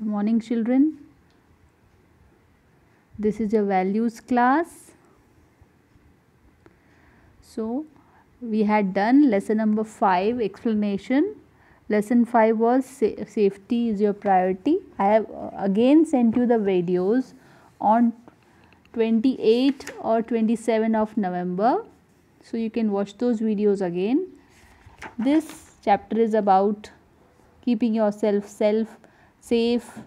Morning children, this is your values class. So we had done lesson number 5 explanation. Lesson 5 was safety is your priority. I have again sent you the videos on 28 or 27 of November, so you can watch those videos again. This chapter is about keeping yourself safe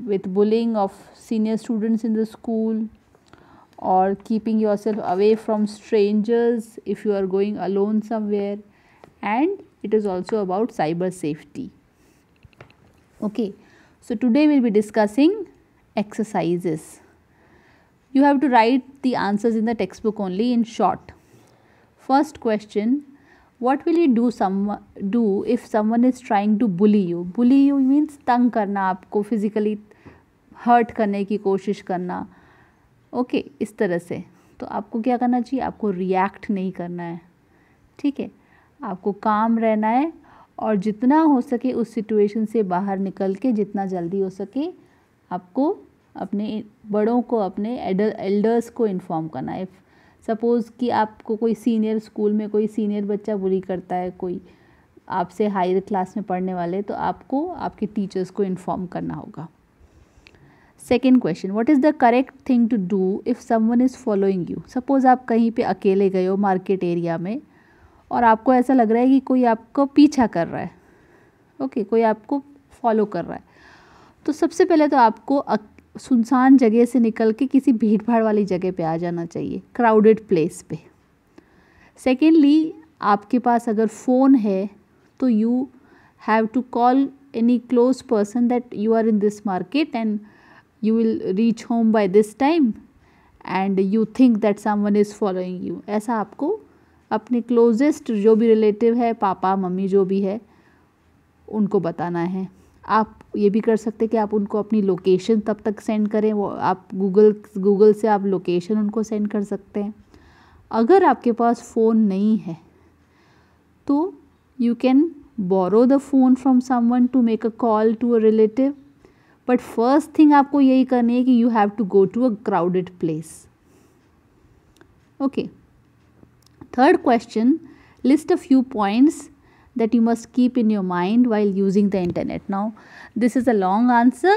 with bullying of senior students in the school, or keeping yourself away from strangers if you are going alone somewhere, and it is also about cyber safety. Okay, so today we will be discussing exercises. You have to write the answers in the textbook only in short. First question, what will you do if someone is trying to bully you? Bully you means तंग करना, आपको physically hurt करने की कोशिश करना. Okay, इस तरह से. तो आपको क्या करना चाहिए? आपको रिएक्ट नहीं करना है, ठीक है. आपको काम रहना है और जितना हो सके उस सिचुएशन से बाहर निकल के जितना जल्दी हो सके आपको अपने बड़ों को, अपने एल्डर्स को इन्फॉर्म करना है. सपोज़ कि आपको कोई सीनियर स्कूल में कोई सीनियर बच्चा बुली करता है, कोई आपसे हायर क्लास में पढ़ने वाले, तो आपको आपके टीचर्स को इन्फॉर्म करना होगा. Second question, what is the correct thing to do if someone is following you. Suppose आप कहीं पे अकेले गए हो मार्केट एरिया में और आपको ऐसा लग रहा है कि कोई आपको पीछा कर रहा है. ओके, कोई आपको फॉलो कर रहा है. तो सबसे पहले तो आपको सुनसान जगह से निकल के किसी भीड़ भाड़ वाली जगह पे आ जाना चाहिए, क्राउडेड प्लेस पे. सेकेंडली, आपके पास अगर फ़ोन है तो you have to call any close person that you are in this market and you will reach home by this time and you think that someone is following you. ऐसा आपको अपने closest जो भी relative है, papa mummy जो भी है, उनको बताना है. आप ये भी कर सकते हैं कि आप उनको अपनी लोकेशन तब तक सेंड करें. वो आप गूगल से आप लोकेशन उनको सेंड कर सकते हैं. अगर आपके पास फ़ोन नहीं है तो you can borrow the phone from someone to make a call to a relative. But first thing आपको यही करनी है कि you have to go to a crowded place. Okay. Third question, list a few points that you must keep in your mind while using the internet. Now this is a long answer,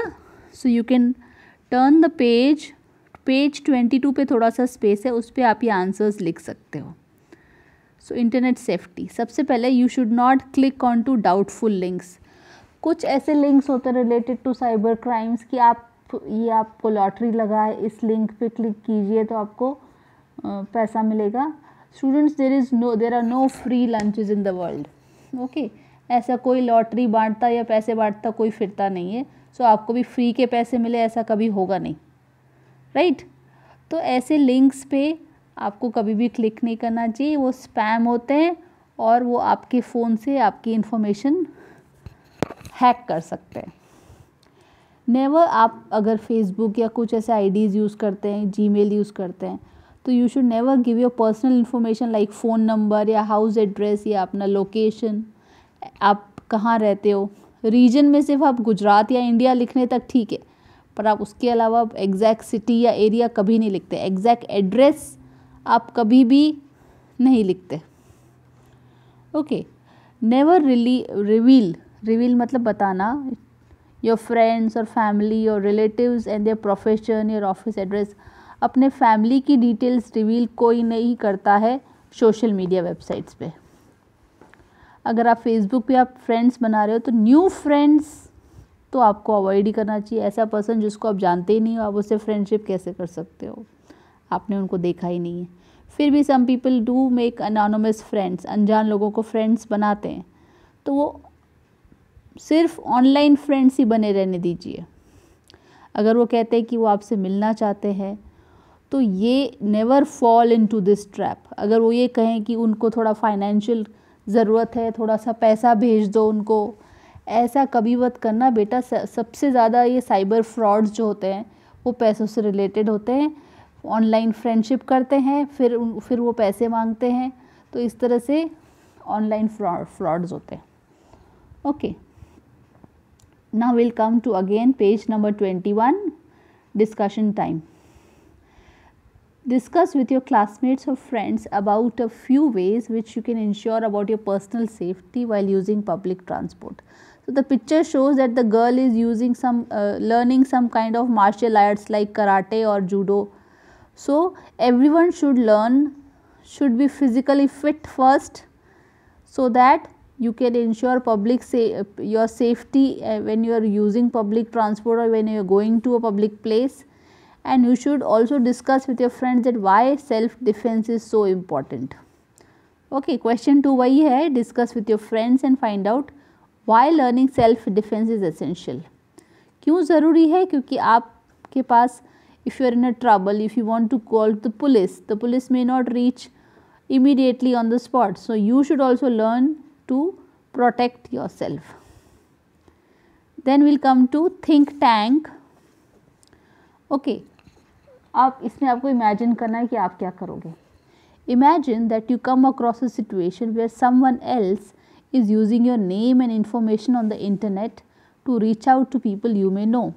so you can turn the page 22 पे थोड़ा सा space है, उस पर आप ये answers लिख सकते हो. सो इंटरनेट सेफ्टी, सबसे पहले you should not click on to doubtful links. कुछ ऐसे लिंक्स होते हैं रिलेटेड टू साइबर क्राइम्स कि आपको लॉटरी लगा है, इस लिंक पे क्लिक कीजिए तो आपको पैसा मिलेगा. Students, there are no free lunches in the world. Okay, ऐसा कोई लॉटरी बांटता या पैसे बांटता कोई फिरता नहीं है. सो आपको भी फ्री के पैसे मिले ऐसा कभी होगा नहीं, राइट. तो ऐसे लिंक्स पे आपको कभी भी क्लिक नहीं करना चाहिए. वो स्पैम होते हैं और वो आपके फ़ोन से आपकी इन्फॉर्मेशन हैक कर सकते हैं. नेवर, आप अगर फेसबुक या कुछ ऐसे आईडीज़ यूज़ करते हैं, जीमेल यूज़ करते हैं, तो you should never give your personal information like phone number या हाउस एड्रेस या अपना लोकेशन, आप कहाँ रहते हो. रीजन में सिर्फ आप गुजरात या इंडिया लिखने तक ठीक है, पर आप उसके अलावा एग्जैक्ट सिटी या एरिया कभी नहीं लिखते. एग्जैक्ट एड्रेस आप कभी भी नहीं लिखते. ओके. नेवर रिवील मतलब बताना योर फ्रेंड्स और family, your relatives and their profession, your office address. अपने फैमिली की डिटेल्स रिवील कोई नहीं करता है सोशल मीडिया वेबसाइट्स पे. अगर आप फेसबुक पे आप फ्रेंड्स बना रहे हो तो न्यू फ्रेंड्स तो आपको अवॉइड ही करना चाहिए. ऐसा पर्सन जिसको आप जानते ही नहीं हो, आप उससे फ्रेंडशिप कैसे कर सकते हो, आपने उनको देखा ही नहीं है. फिर भी some people do make anonymous friends, अनजान लोगों को फ्रेंड्स बनाते हैं, तो वो सिर्फ ऑनलाइन फ्रेंड्स ही बने रहने दीजिए. अगर वो कहते हैं कि वो आपसे मिलना चाहते हैं तो ये never fall into this trap. अगर वो ये कहें कि उनको थोड़ा फाइनेंशियल ज़रूरत है, थोड़ा सा पैसा भेज दो उनको, ऐसा कभी मत करना बेटा. सबसे ज़्यादा ये साइबर फ्रॉड्स जो होते हैं वो पैसों से रिलेटेड होते हैं. ऑनलाइन फ्रेंडशिप करते हैं, फिर वो पैसे मांगते हैं, तो इस तरह से ऑनलाइन फ्रॉड्स होते हैं. Okay. Now we'll come to again page number 21, discussion time. Discuss with your classmates or friends about a few ways which you can ensure about your personal safety while using public transport. So the picture shows that the girl is using learning some kind of martial arts like karate or judo. So everyone should be physically fit first, so that you can ensure your safety when you are using public transport or when you are going to a public place. And you should also discuss with your friends that why self defense is so important. Okay, question 2 वही है, discuss with your friends and find out why learning self defense is essential. क्यों ज़रूरी है? क्योंकि आपके पास if you are in a trouble, if you want to call the police may not reach immediately on the spot. So you should also learn to protect yourself. Then we'll come to think tank. Okay, आप इसमें आपको imagine करना है कि आप क्या करोगे. Imagine that you come across a situation where someone else is using your name and information on the internet to reach out to people you may know.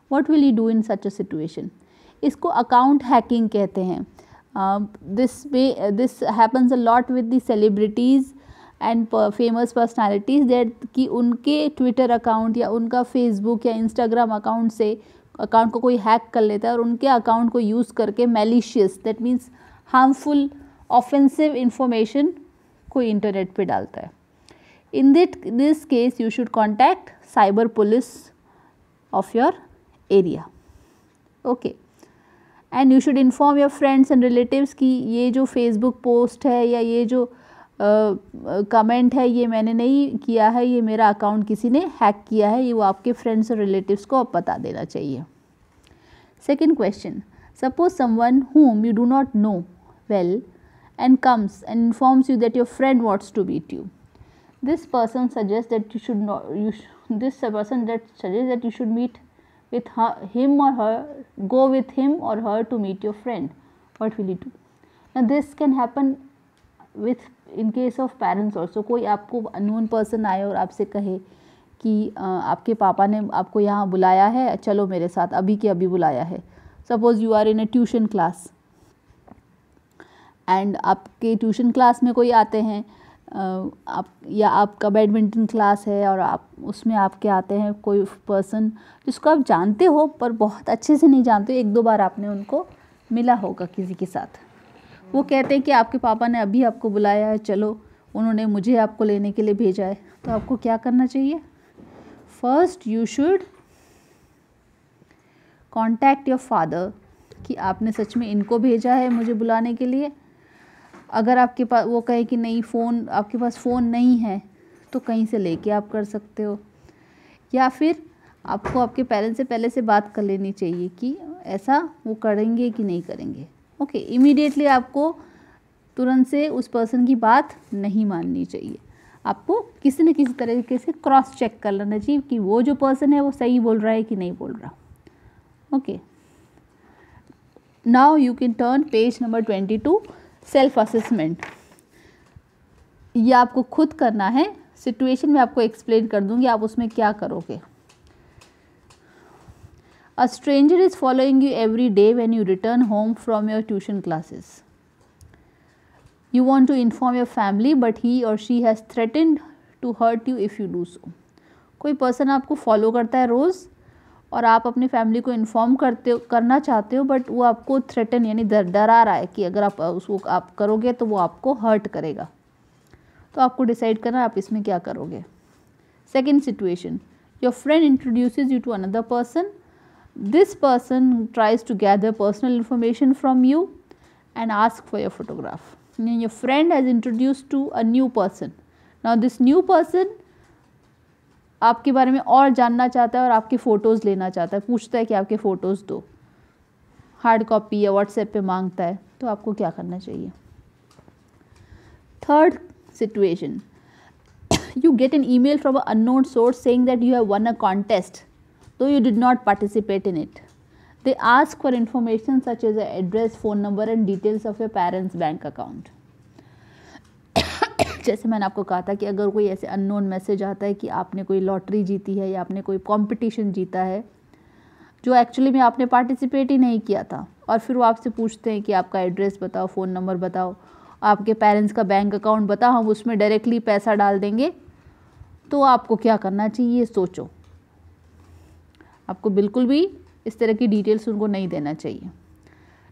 What will you do in such a situation? इसको account hacking कहते हैं. This happens a lot with the celebrities and famous personalities, that कि उनके Twitter account या उनका Facebook या Instagram account से account को कोई हैक कर लेता है और उनके अकाउंट को यूज़ करके malicious, that means harmful offensive information कोई इंटरनेट पे डालता है. In this case you should contact cyber police of your area. Okay, and you should inform your friends and relatives कि ये जो फेसबुक पोस्ट है या ये जो कमेंट है ये मैंने नहीं किया है, ये मेरा अकाउंट किसी ने हैक किया है. ये वो आपके फ्रेंड्स और रिलेटिव्स को आप बता देना चाहिए. Second question, suppose someone whom you do not know well and comes and informs you that your friend wants to meet you. This person suggests that you should meet with him or her, go with him or her to meet your friend. What will you do? Now this can happen with in case of parents also. कोई आपको unknown person आए और आपसे कहे कि आपके पापा ने आपको यहाँ बुलाया है, चलो मेरे साथ, अभी के अभी बुलाया है. Suppose you are in a tuition class and आपके ट्यूशन क्लास में कोई आते हैं, या आपका बैडमिंटन क्लास है और आप उसमें आपके आते हैं कोई पर्सन जिसको आप जानते हो पर बहुत अच्छे से नहीं जानते हो, 1-2 बार आपने उनको मिला होगा किसी के साथ. वो कहते हैं कि आपके पापा ने अभी आपको बुलाया है, चलो, उन्होंने मुझे आपको लेने के लिए भेजा है. तो आपको क्या करना चाहिए? First you should contact your father कि आपने सच में इनको भेजा है मुझे बुलाने के लिए. अगर आपके पास वो कहे कि नहीं, फ़ोन आपके पास फ़ोन नहीं है, तो कहीं से लेके आप कर सकते हो. या फिर आपको आपके पेरेंट्स से पहले से बात कर लेनी चाहिए कि ऐसा वो करेंगे कि नहीं करेंगे. ओके, इमीडिएटली आपको तुरंत से उस पर्सन की बात नहीं माननी चाहिए. आपको किसी न किसी तरीके से क्रॉस चेक कर लेना चाहिए कि वो जो पर्सन है वो सही बोल रहा है कि नहीं बोल रहा. Okay, now you can turn page number 22, self assessment. ये आपको खुद करना है. सिचुएशन में आपको एक्सप्लेन कर दूंगी, आप उसमें क्या करोगे. A stranger is following you every day when you return home from your tuition classes. You want to inform your family, but he or she has threatened to hurt you if you do so. कोई person आपको follow करता है रोज़ और आप अपनी family को inform करना चाहते हो, बट वो आपको थ्रेटन यानी डरा रहा है कि अगर आप उसको आप करोगे तो वो आपको हर्ट करेगा. तो आपको डिसाइड करना आप इसमें क्या करोगे. Second situation, your friend introduces you to another person. This person tries to gather personal information from you and ask for your photograph. And your friend has introduced to a new person. Now this new person आपके बारे में और जानना चाहता है और आपके photos लेना चाहता है, पूछता है कि आपके फ़ोटोज़ दो, हार्ड कॉपी या व्हाट्सएप पे मांगता है. तो आपको क्या करना चाहिए. Third situation, you get an email from an unknown source saying that you have won a contest, though you did not participate in it. They ask for information such as the address, phone number and details of your parents' bank account. जैसे मैंने आपको कहा था कि अगर कोई ऐसे unknown message आता है कि आपने कोई लॉटरी जीती है या आपने कोई कंपटीशन जीता है जो एक्चुअली में आपने पार्टिसिपेट ही नहीं किया था, और फिर वो आपसे पूछते हैं कि आपका एड्रेस बताओ, फ़ोन नंबर बताओ, आपके पेरेंट्स का बैंक अकाउंट बताओ, हम उसमें डायरेक्टली पैसा डाल देंगे, तो आपको क्या करना चाहिए सोचो। आपको बिल्कुल भी इस तरह की डिटेल्स उनको नहीं देना चाहिए।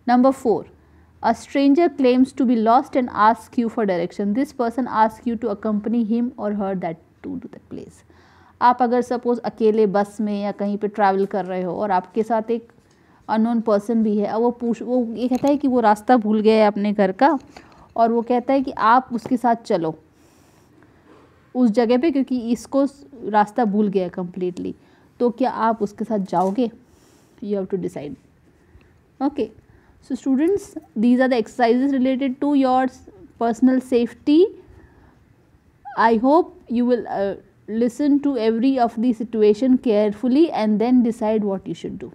Number 4, a stranger claims to be lost and asks you for direction. This person asks you to accompany him or her to that place. आप अगर सपोज अकेले बस में या कहीं पे ट्रैवल कर रहे हो और आपके साथ एक अननोन पर्सन भी है, और वो ये कहता है कि वो रास्ता भूल गया है अपने घर का, और वो कहता है कि आप उसके साथ चलो उस जगह पे क्योंकि इसको रास्ता भूल गया है कम्प्लीटली, तो क्या आप उसके साथ जाओगे? You have to decide. Okay, so students, these are the exercises related to your personal safety. I hope you will listen to every of the situation carefully and then decide what you should do.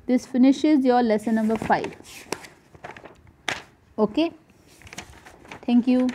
This finishes your lesson number 5. Okay, thank you.